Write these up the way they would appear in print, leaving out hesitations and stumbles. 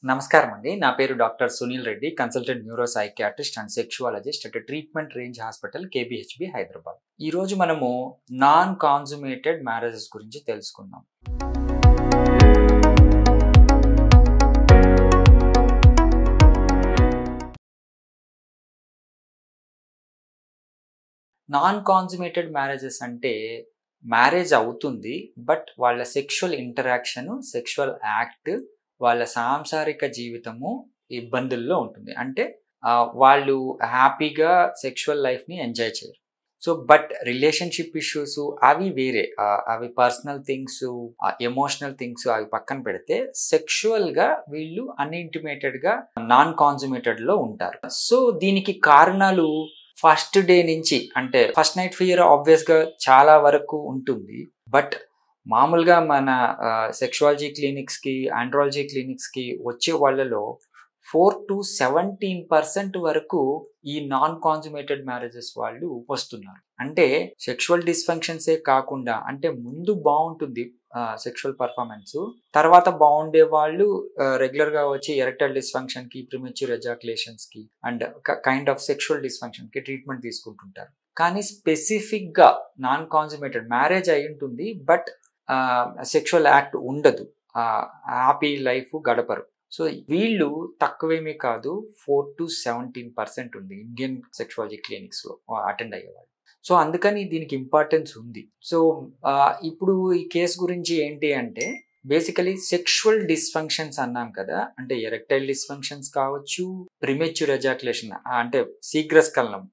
నమస్కారం అండి. నా పేరు doctor Sunil Reddy, consultant neuro psychiatrist and sexologist at treatment range hospital KBHB Hyderabad. ఈరోజు మనము నాన్ కాన్సుమేటెడ్ మ్యారేజెస్ గురించి తెలుసుకుందాం. నాన్ కాన్సుమేటెడ్ మ్యారేజెస్ అంటే మ్యారేజ్ అవుతుంది, బట్ వాళ్ళ సెక్షువల్ ఇంటరాక్షన్, సెక్షువల్ యాక్ట్, వాళ్ళ సాంసారిక జీవితము ఇబ్బందుల్లో ఉంటుంది. అంటే వాళ్ళు హ్యాపీగా సెక్షువల్ లైఫ్ని ఎంజాయ్ చేయరు. సో బట్ రిలేషన్షిప్ ఇష్యూస్ అవి వేరే, అవి పర్సనల్ థింగ్స్, ఎమోషనల్ థింగ్స్ అవి పక్కన పెడితే సెక్షువల్గా వీళ్ళు అన్ఇంటిమేటెడ్గా నాన్ కాన్సుమేటెడ్లో ఉంటారు. సో దీనికి కారణాలు ఫస్ట్ డే నుంచి, అంటే ఫస్ట్ నైట్ ఫియర్ ఆబ్వియస్గా చాలా వరకు ఉంటుంది. బట్ మామూలుగా మన సెక్షువాలజీ క్లినిక్స్కి, ఆండ్రాలజీ క్లినిక్స్కి వచ్చే వాళ్ళలో 4 to 17% వరకు ఈ నాన్ కాన్సుమేటెడ్ మ్యారేజెస్ వాళ్ళు వస్తున్నారు. అంటే సెక్షువల్ డిస్ఫంక్షన్సే కాకుండా, అంటే ముందు బాగుంటుంది సెక్షువల్ పర్ఫార్మెన్స్, తర్వాత బాగుండే వాళ్ళు రెగ్యులర్గా వచ్చి ఎరెక్టైల్ డిస్ఫంక్షన్కి, ప్రిమెచ్యూర్ ఎజాకులేషన్స్కి అండ్ కైండ్ ఆఫ్ సెక్షువల్ డిస్ఫంక్షన్కి ట్రీట్మెంట్ తీసుకుంటుంటారు. కానీ స్పెసిఫిక్గా నాన్ కాన్సుమేటెడ్ మ్యారేజ్ అయి ఉంటుంది, బట్ సెక్షువల్ యాక్ట్ ఉండదు, హ్యాపీ లైఫ్ గడపరు. సో వీళ్ళు తక్కువేమీ కాదు, 4 to 17% ఉంది ఇండియన్ సెక్షువాలజీ క్లినిక్స్లో అటెండ్ అయ్యేవాళ్ళు. సో అందుకని దీనికి ఇంపార్టెన్స్ ఉంది. సో ఇప్పుడు ఈ కేసు గురించి ఏంటి అంటే, బేసికలీ సెక్షువల్ డిస్ఫంక్షన్స్ అన్నాం కదా, అంటే ఎరెక్టైల్ డిస్ఫంక్షన్స్ కావచ్చు, ప్రిమెచ్యూర్ ఎజాకులేషన్ అంటే శీఘ్రస్ఖలనం,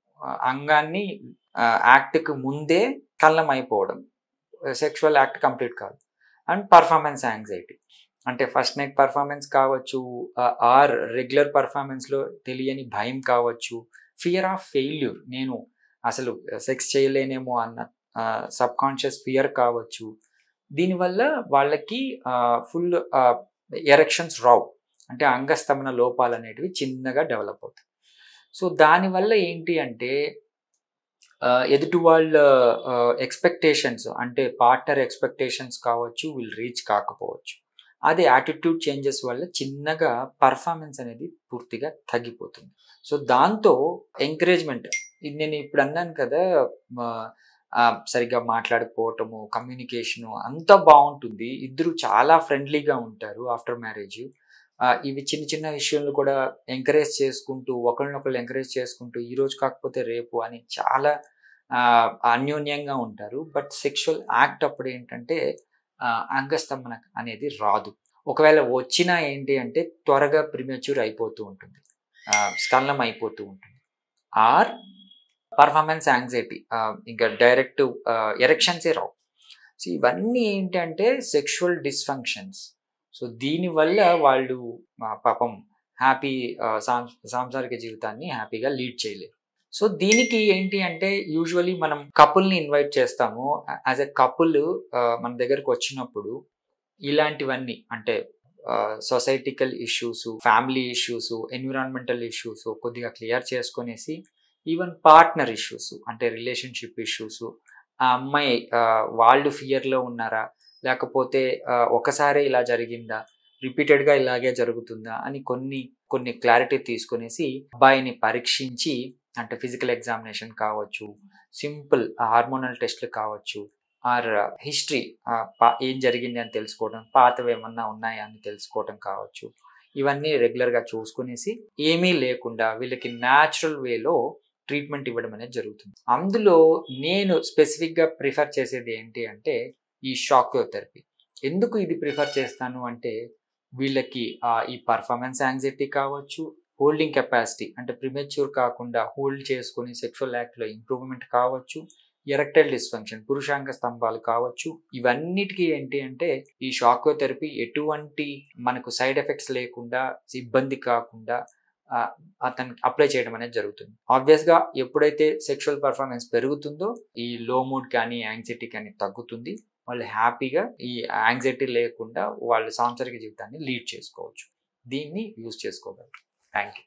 అంగాన్ని యాక్ట్కి ముందే స్ఖలనం అయిపోవడం, సెక్షువల్ యాక్ట్ కంప్లీట్ కాదు, అండ్ పర్ఫార్మెన్స్ యాంగ్జైటీ, అంటే ఫస్ట్ నైట్ పర్ఫార్మెన్స్ కావచ్చు, ఆర్ రెగ్యులర్ పర్ఫార్మెన్స్లో తెలియని భయం కావచ్చు, ఫియర్ ఆఫ్ ఫెయిల్యూర్, నేను అసలు సెక్స్ చేయలేనేమో అన్న సబ్ కాన్షియస్ ఫియర్ కావచ్చు. దీనివల్ల వాళ్ళకి ఫుల్ ఎరెక్షన్స్ రావు, అంటే అంగస్తంభన లోపాలు అనేటివి చిన్నగా డెవలప్ అవుతాయి. సో దానివల్ల ఏంటి అంటే ఎదుటి వాళ్ళ ఎక్స్పెక్టేషన్స్, అంటే పార్ట్నర్ ఎక్స్పెక్టేషన్స్ కావచ్చు, వీళ్ళు రీచ్ కాకపోవచ్చు. అది యాటిట్యూడ్ చేంజెస్ వల్ల చిన్నగా పర్ఫార్మెన్స్ అనేది పూర్తిగా తగ్గిపోతుంది. సో దాంతో ఎంకరేజ్మెంట్, నేను ఇప్పుడు అన్నాను కదా, సరిగ్గా మాట్లాడుకోవటము, కమ్యూనికేషను అంతా బాగుంటుంది, ఇద్దరు చాలా ఫ్రెండ్లీగా ఉంటారు ఆఫ్టర్ మ్యారేజ్. ఇవి చిన్న చిన్న విషయాలు కూడా ఎంకరేజ్ చేసుకుంటూ, ఒకరినొకరు ఎంకరేజ్ చేసుకుంటూ, ఈరోజు కాకపోతే రేపు అని చాలా అన్యోన్యంగా ఉంటారు. బట్ సెక్షువల్ యాక్ట్ అప్పుడు ఏంటంటే అంగస్తంభన అనేది రాదు. ఒకవేళ వచ్చినా ఏంటి అంటే త్వరగా ప్రిమెచ్యూర్ అయిపోతూ ఉంటుంది, స్ఖలనం అయిపోతూ ఉంటుంది, ఆర్ పర్ఫార్మెన్స్ యాంగ్జైటీ, ఇంకా డైరెక్ట్ ఎరెక్షన్సే రావు. సో ఇవన్నీ ఏంటంటే సెక్షువల్ డిస్ఫంక్షన్స్. సో దీనివల్ల వాళ్ళు పాపం హ్యాపీ సాంసారిక జీవితాన్ని హ్యాపీగా లీడ్ చేయలేరు. సో దీనికి ఏంటి అంటే యూజువలీ మనం కపుల్ని ఇన్వైట్ చేస్తాము. యాజ్ ఎ కపుల్ మన దగ్గరకు వచ్చినప్పుడు ఇలాంటివన్నీ, అంటే societal issues, family issues, environmental issues కొద్దిగా క్లియర్ చేసుకునేసి, ఈవెన్ పార్ట్నర్ ఇష్యూస్, అంటే రిలేషన్షిప్ ఇష్యూస్, ఆ అమ్మాయి వాళ్ళు ఫియర్లో ఉన్నారా, లేకపోతే ఒకసారి ఇలా జరిగిందా, రిపీటెడ్గా ఇలాగే జరుగుతుందా అని కొన్ని క్లారిటీ తీసుకునేసి అబ్బాయిని పరీక్షించి, అంటే ఫిజికల్ ఎగ్జామినేషన్ కావచ్చు, సింపుల్ హార్మోనల్ టెస్ట్లు కావచ్చు, ఆర్ హిస్టరీ ఏం జరిగింది అని తెలుసుకోవడం, పాతవి ఏమన్నా ఉన్నాయా అని తెలుసుకోవడం కావచ్చు. ఇవన్నీ రెగ్యులర్గా చూసుకునేసి ఏమీ లేకుండా వీళ్ళకి న్యాచురల్ వేలో ట్రీట్మెంట్ ఇవ్వడం అనేది జరుగుతుంది. అందులో నేను స్పెసిఫిక్గా ప్రిఫర్ చేసేది ఏంటి అంటే ఈ షాక్ వేవ్ థెరపీ. ఎందుకు ఇది ప్రిఫర్ చేస్తాను అంటే, వీళ్ళకి ఈ పర్ఫార్మెన్స్ యాంగ్జైటీ కావచ్చు, హోల్డింగ్ కెపాసిటీ, అంటే ప్రిమెచ్యూర్ కాకుండా హోల్డ్ చేసుకుని సెక్షువల్ యాక్ట్లో ఇంప్రూవ్మెంట్ కావచ్చు, ఎరెక్టైల్ డిస్ఫంక్షన్, పురుషాంగ స్తంభాలు కావచ్చు, ఇవన్నిటికీ ఏంటి అంటే ఈ షాక్ వేవ్ థెరపీ ఎటువంటి మనకు సైడ్ ఎఫెక్ట్స్ లేకుండా, ఇబ్బంది కాకుండా అతనికి అప్లై చేయడం అనేది జరుగుతుంది. ఆబ్వియస్గా ఎప్పుడైతే సెక్షువల్ పర్ఫార్మెన్స్ పెరుగుతుందో ఈ లో మూడ్ కానీ యాంగ్జైటీ కానీ తగ్గుతుంది, వాళ్ళు హ్యాపీగా ఈ యాంగ్జైటీ లేకుండా వాళ్ళు సాంసారిక జీవితాన్ని లీడ్ చేసుకోవచ్చు. దీన్ని యూజ్ చేసుకోగలరు. Thank you.